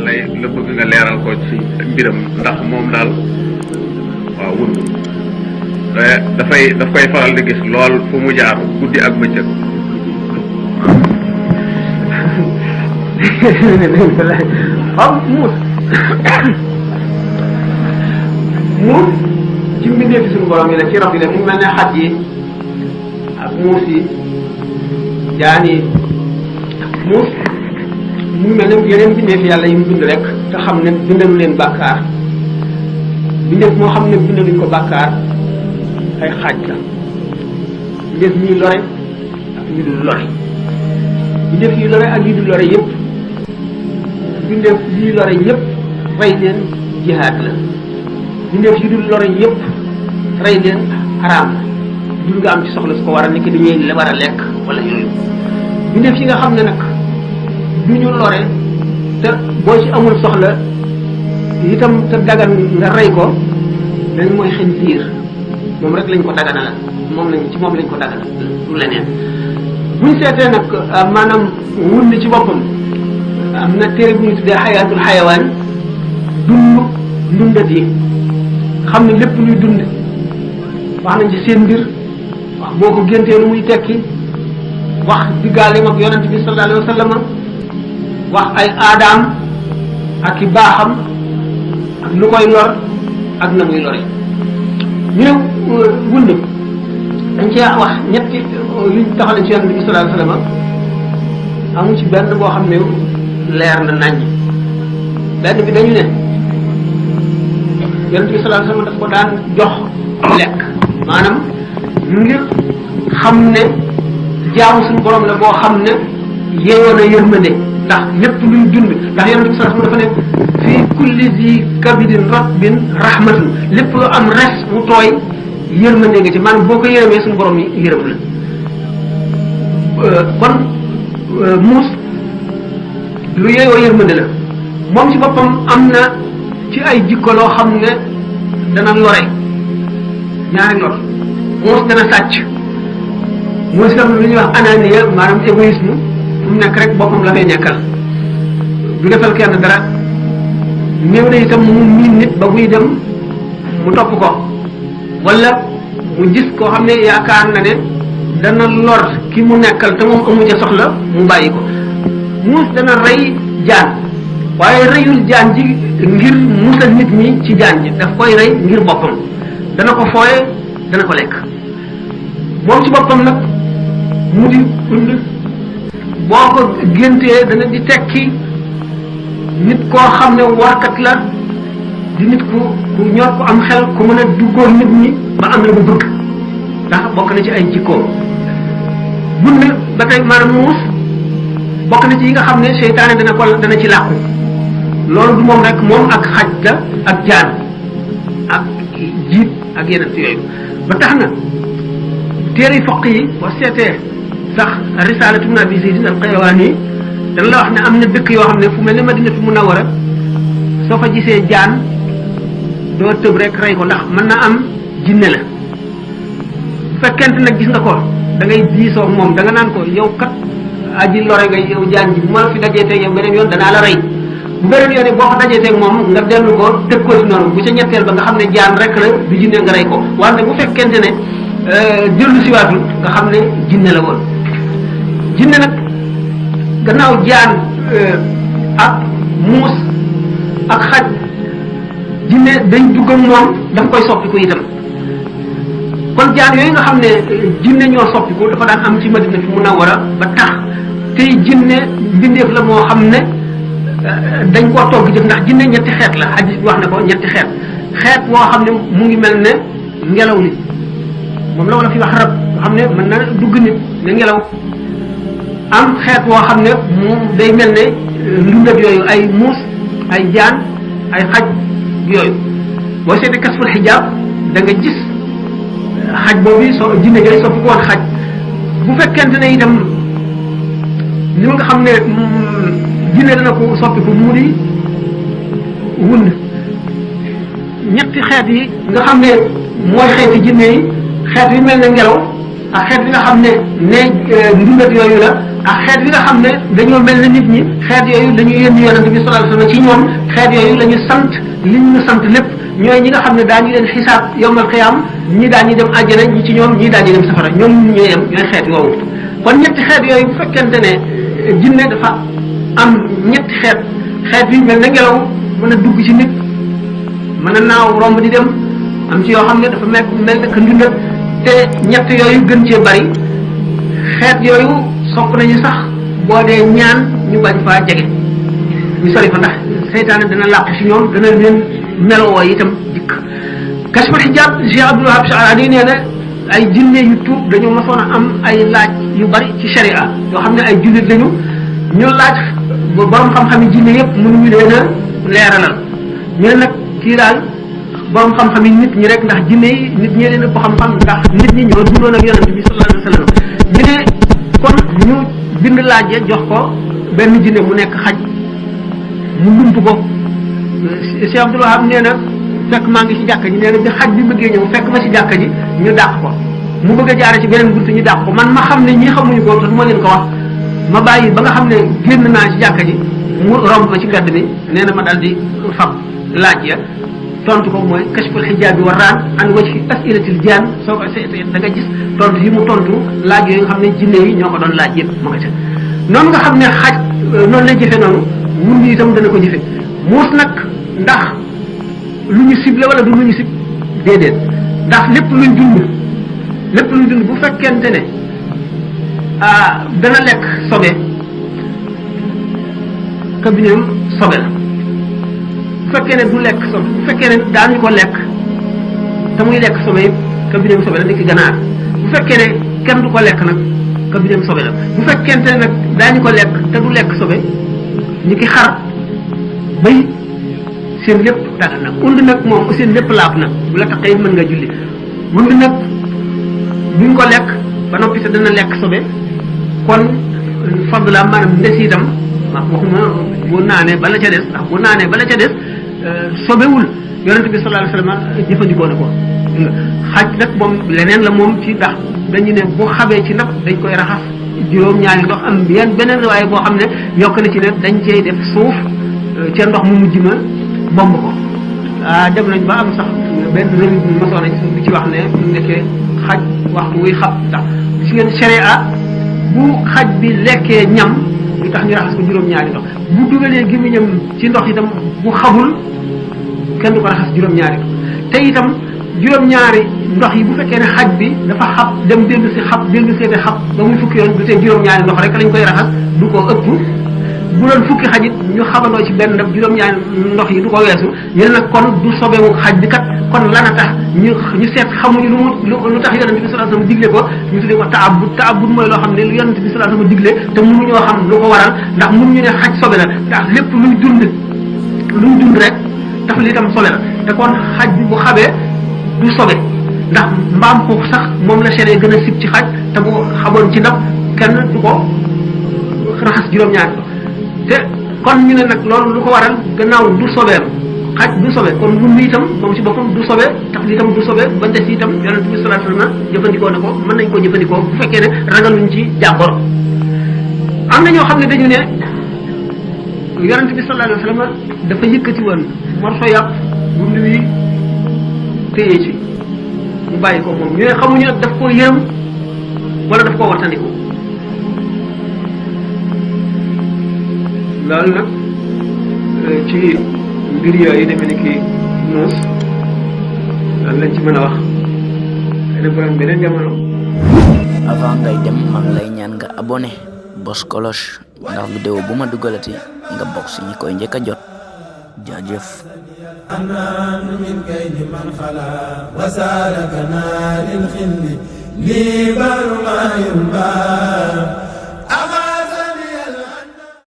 daal la bëgg nga leeral ko ci mbiram ndax moom daal waaw wund daf koy faral di gis lool fu mu jaar guddi ak bëccëg. waaw muus muus ci mbindee fi suñu borom yi la ci rab yi la mu mel ne xaj yi ak muus yi jaan yi muus mu mel ne yeneen mbindee fi yàlla yi mu bind rek te xam ne bindalu leen bàkkaar bindeef moo xam ne bindaluñ ko bàkkaar ay xaaj la bindeef ñuy lore ak ñu dul lore bindeef yi lore ak yi dul lore yëpp bindeef yi lore yëpp rey leen jihaad la bindeef yi dul lore yëpp rey leen xaraam la dul nga am ci soxla su ko war a nekk dañuy war a lekk wala yooyu bindeef yi nga xam ne nag du ñu lore te boo ci amul soxla itam te dagan nga rey ko dañ mooy xinziir moom rek lañ ko daganal moom lañ ko daganal lu leneen buñ seetee nag maanaam wund ci boppam am na téere bu ñu tuddee xayaatul xayawaan dund ndundat yi xam ne lépp luy dund wax nañ ci seen mbir wax boo ko géntee lu muy tekki wax diggaale mag yonent bi sallallahu alayhi wa sallam wax ay aadaam ak i baaxam ak lu koy lor ak na muy lore ñu ne wund dañ cee wax ñetti luñ taxale ci yonent bi sallallahu alayhi wa sallam amu ci benn boo xam ne leer na naññ benn bi dañu ne yonent bi sallallahu alayhi wa sallam daf ko daan jox lekk maanaam ngir xam ne jaamu suñu borom la boo xam ne yeewoo na yërmande ndax lépp luy dund ndax yonent bi sallallahu alayhi wa sallam dafa ne fii kulli zi kabidin ratbin rahmatun lépp lu am res mu tooy yërmande nga ci maanaam boo ko yërëmee suñu borom yi yërëm la kon muus lu yeewoo yërmande la moom ci boppam am na ci ay jikko loo xam ne dana lore ñaari lor muus dana sàcc muus itam lu ñuy wax ananiya maanaam égoïsme fu mu nekk rek boppam la fay nekkal du defal kenn dara néew na itam mu miin nit ba buy dem mu topp ko wala mu gis koo xam ne yaakaar na ne dana lor ki mu nekkal te moom amu ca soxla mu bàyyi ko muus dana rey jaan waaye reyul jaan ji ngir musal nit ñi ci jaan ji daf koy rey ngir boppam dana ko fooye dana ko lekk moom ci boppam nag mu di und boo ko géntee dana di tekki nit koo xam ne warkat la di nit ku ñor ku am xel ku mën a duggóor nit ñi ba am la mu bëgg ndax bokk na ci ay jikkoom mun na ba tey maanaam muus bokk na ci yi nga xam ne seytaane dana ci làqu loolu du moom rek moom ak xaj la ak jaan ak jiit ak yeneen yooyu ba tax na téere foq yi boo seetee sax risalatu ibn abi zayd al-qayrawani dana la wax ne am na dëkk yoo xam ne fu mel ne madinatu munawwara soo fa gisee jaan doo tëb rek rey ko ndax mën na am jinne la bu fekkente nag gis nga ko da ngay diisoo moom da nga naan ko yow kat aji lore nga yow jaan ji bu ma la fi dajee teg yow beneen yoon danaa la rey bu beneen yoon boo ko dajee teg moom nga dellu ko tëg ko ci noonu bu ca ñetteel ba nga xam ne jaan rek la du jinne nga rey ko wante bu fekkente ne dellu siwaatul nga xam ne jinne la woon jinne nag gannaaw jaan ak muus ak xaj jinne dañ dugg ak moom daf koy soppiku itam kon jaan yooyu nga xam ne jinne ñoo soppiku dafa daan am ci Madina fi Munawwara ba tax tey jinne mbindeef la moo xam ne dañ koo togg jëf ndax jinne ñetti xeet la hadis bi wax na ko ñetti xeet woo xam ne mu ngi mel ne ngelaw li moom la wala fi wax rab nga xam ne mën na dugg nit ne ngelaw am xeet woo xam ne moom day mel ne ndundat yooyu ay muus ay jaan ay xaj yooyu boo seetee kasful xijaab da nga gis xaj boobu soo jinne jële soppi ko woon xaj bu fekkente ne itam li nga xam ne jinne dana ko soppi ko mu di wund ñetti xeet yi nga xam ne mooy xeeti jinne yi xeet yi mel ne ngelaw ak xeet yi nga xam ne ndundat yooyu la ak xeet yi nga xam ne dañoo mel ne nit ñi xeet yooyu la ñu yónni yonent bi sallallahu alayhi wasallam ci ñoom xeet yooyu la ñu sant liñ ñu sant lépp ñooy ñi nga xam ne daañu leen xisaab yawmal qiyaam ñi daañu dem àjjana ñi ci ñoom ñii daañu dem safara ñoom ñooy dem ñooy xeet yooyu kon ñetti xeet yooyu bu fekkente ne jinne dafa am ñetti xeet yi mel na ngelaw mën a dugg ci nit mën a naaw romb di dem am ci yoo xam ne dafa mel ne que ndunda te ñett yooyu gën cee bari xeet yooyu sopp nañu sax boo dee ñaan ñu bañ faa jege ñu sori fa ndax seytaane dana làq ci ñoom dana leen melowoo itam dikk kashful hijab Cheikh Abdul Wahab Sha'rani nee na ay jinne yu tuub dañoo mosoon a am ay laaj yu bari ci sharia yoo xam ne ay jullit lañu ñu laaj borom xam-xam yi jinne yëpp mënuñu leen a leeralal ñu ne nag kii daal borom xam-xam yi nit ñi rek ndax jinne yi nit ñee leen ëpp xam-xam ndax nit ñi ñoo dundoon ak yonent bi sallallahu alayhi wasallam ñu ne kon ñu bind laaj ya jox ko benn jinne mu nekk xaj mu lump ko Cheikh Abdul Wahab nee na fekk maa ngi ci jàkka ji nee na bi xaj bi bëggee ñëw fekk ma ci jàkka ji ñu dàq ko mu bëgg a jaare ci beneen buntu ñu dàq ko man ma xam ne ñii xamuñu ko te du ma leen ko wax ma bàyyi ba nga xam ne génn naa ci jàkka ji mu romb ma ci mbedd mi nee na ma dal di fab laaj ya tontu ko mooy kashful hijaabi wa raan an wajhi as'ilatil jaan soo ko seetee da nga gis tontu yi mu tontu laaj yooyu nga xam ne jinne yi ñoo ko doon laaj yëpp ma nga ca noonu nga xam ne xaj noonu lay jëfe noonu mun bi itam dana ko jëfe muus nag ndax lu ñu ciblé wala du lu ñu ciblé déedéet ndax lépp luñ dund bu fekkente ne dana lekk sobe kabineem sobe la bu fekkee ne du lekk sobe bu fekkee ne daañu ko lekk te muy lekk sobe yëpp kabineem sobe la ni ki ganaar bu fekkee ne kenn du ko lekk nag kabineem sobe la bu fekkente ne nag daañu ko lekk te du lekk sobe ñi ki xar bay seen lépp dagal nag und nag moom seen lépp laab nag bu la taxee mën nga julli und nag duñ ko lekk ba noppi te dana lekk sobe kon fadla maanaam ndes itam waxuma bu naanee bala ca des ndax bu naanee bala ca des sobewul yonent bi sallallahu alayhi wasallam jëfandikoo na ko xaj nag moom leneen la moom ci ndax dañu ne bu xabee ci nag dañ koy raxas juróom-ñaari ndox am yenn beneen waaye boo xam ne yokk na ci ne dañ cey def suuf ca ndox mu mujj ma bomb ko dem nañ ba am sax benn revue bu masoon nañ bi ci wax ne nekkee xaj waxtu wuy xab ndax si ngeen sharia bu xaj bi lekkee ñam li tax ñu raxas ko juróom-ñaari ndox bu dugalee gémmiñam ci ndox itam bu xabul kenn du ko raxas juróom-ñaari ndox te itam juróom-ñaari ndox yi bu fekkee ne xaj bi dafa xab dem dellu si xab dellu seete xab ba muy fukki yoon du tee juróom-ñaari ndox rek lañ koy raxas du ko ëpp bu doon fukki xajit ñu xamandoo ci benn ndab juróom-ñaari ndox yi du ko weesu yéen nag kon du sobewu xaj bi kat kon lana tax ñu seet xamuñu lu tax yonent bi sallallahu alayhi wasallam digle ko ñu tuddee ko taabud mooy loo xam ne lu yonent bi sallallahu alayhi wasallam digle te mënuñoo xam lu ko waral ndax mënuñu ne xaj sobe la ndax lépp luy dund rek tax li itam sobe la te kon xaj bi bu xabee du sobe ndax mbaam xuux sax moom la seree gën a sib ci xaj te bu xamoon ci ndab kenn du ko raxas juróom-ñaari ko te kon ñu ne nag loolu lu ko waral gannaaw du sobeem xaj du sobe kon mun itam moom ci boppam du sobe tax li itam du sobe ba des itam yonent bi sallallahu alayhi wasallam jëfandikoo na ko mën nañ koo jëfandikoo bu fekkee ne ragaluñ ci jàngoro am na ñoo xam ne dañu ne yonent bi sallallahu alayhi wasallam dafa yëkkati woon morso yàpp gund wi téye ci mu bàyyi ko moom ñu ne xamuñu nag daf koo yërëm wala daf koo wattandiku loolu nag ci mbir yooyu demee ni ki muus loolu lañ ci mën a wax xëy na borom beneen jamono. avant ngay dem maa ngi lay ñaan nga abonné bos cloche ndax vidéo bu ma dugalati nga bokk si ñi koy njëkk a jot jaajëf. من كيد من خلا وسالك نار الخل لي بر ما ينبغي